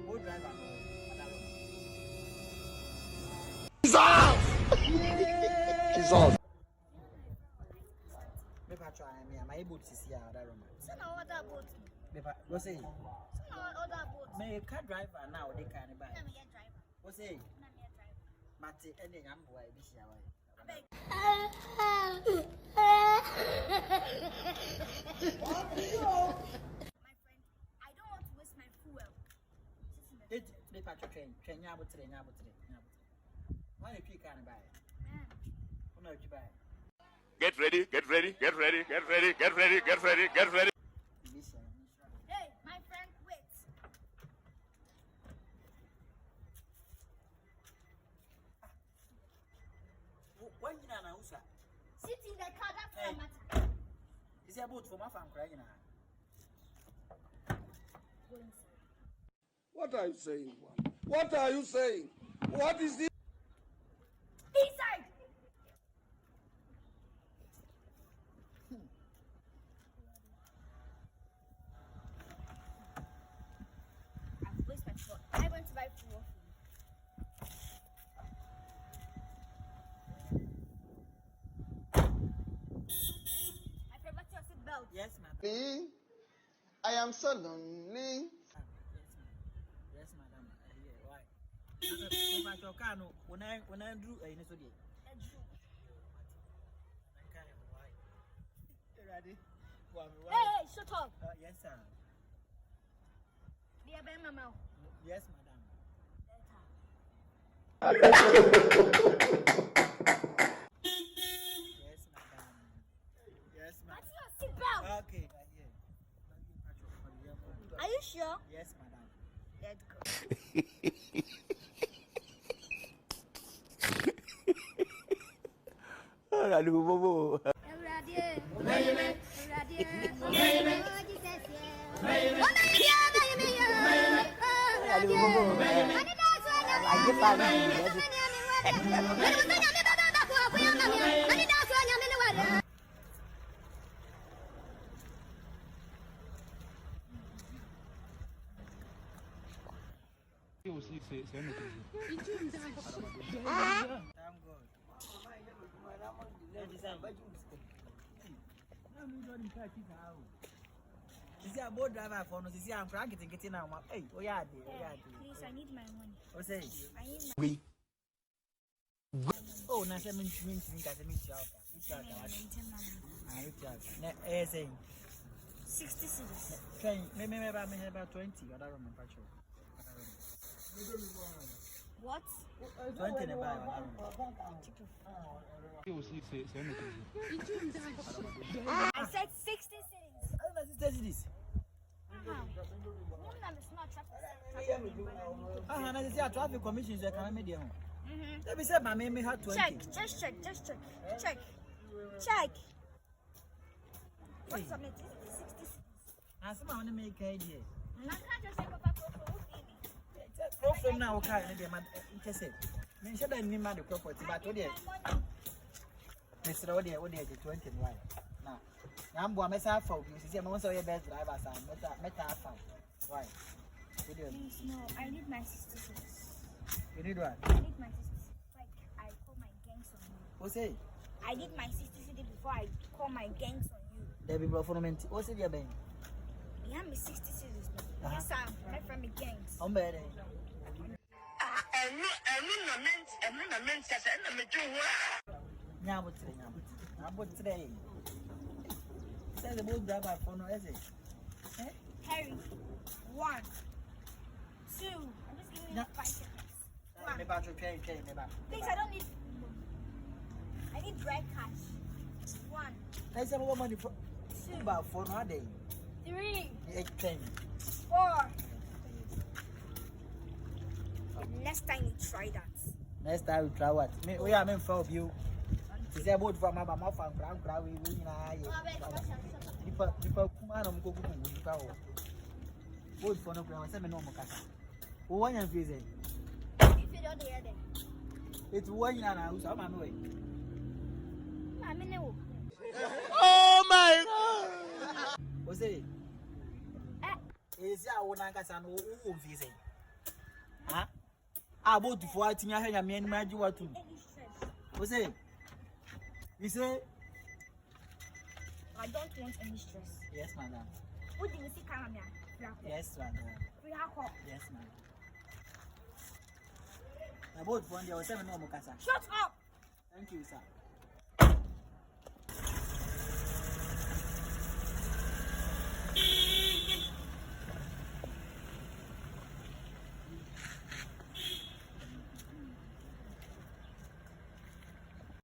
boat driver no Jesus! Jesus! me pa try me my boat sisi ya other room. So now other boat. Me pa go say. So now other boat. Me car driver now they can buy. Na me driver. Go say. Na me driver. Mate ene nyambo e bi hia wa. Abeg. My friend, I don't want to waste my fuel. It me pa train nyabo tre. Why you pick can buy? Who know you buy? Get ready, get ready, get ready, get ready, get ready, get ready, get ready. Hey, my friend, wait. When you na usa? Sit in the car, that's the matter. Is your boat for my farm crying na? Go inside. What are you saying? What are you saying? What is this? Inside! I've wasted my fuel. I went to buy fuel. My friend, what's your seatbelt? Yes, madam. I am so lonely. Yes, madam. Why? If I talk, no. When I do, I know so dear. Ready? Hey, shut up. Yes, sir. Dear Ben Mama. Yes, madam. Yes, madam. Yes, madam. What's your seatbelt? Okay, Are you sure? yes, madam. Let's go. Aduh, bobo. Is a boat driver for no? Is I'm cranking getting now? Hey, oh yeah, Please, I need my money. What's say? I need my Oh, na se minti kasi minti out. Ah, saying 60 cedis. train. Maybe about 20. Other room in patrol. What? 20 in a bag. I said 60 cedis. Oh, that's this. It's not traffic. Ah, na say traffic commission say can make them. Let me say my me had 20. Check, just check. Check. What's up, mate? 60 cedis. I say I want to make idea. I can't just say Papa Coco. Go from now, okay? They man interested. Me should have need the property, but what there? Mr. Odia, 20 why? Now, I'm going to say for you. See, I'm also your best driver, son. Meta farm. Why? Please, no. I need my 60 cedis. You need what? I need my 60 cedis. Like, I call my gangs on you. What's it? I need my 60 cedis before I call my gangs on you. There be performance. What's it, your Ben? You have me 60 cedis. Yes, sir. My from the gangs. I'm better. Nyabo today. Say the boat driver for no essay. Harry, 1, 2. I'm just giving you 5 seconds. Me back to train, me back. Please, I don't need. I need dry cash. 1, I say more money for 2, about for no day. 3, 10. 4. Next time you try that. Next time we try what? Me, we are meant for you. Is there boat from my mouth and crown? We people come on, go go. Boat for no ground, 7 normal cat. Who want you visit? If you don't hear them, It's 1 year now, so I'm on way. I mean, no. Oh my God! What's it? Is ya one and Cassan who visit? Huh? I bought to 14 years and me and my what to was it? You say, I don't want any stress. yes, madam. What do you see, Caramel? Yes, madam. Yes, madam. I bought one day or 7 no more. Shut up! Thank you, sir.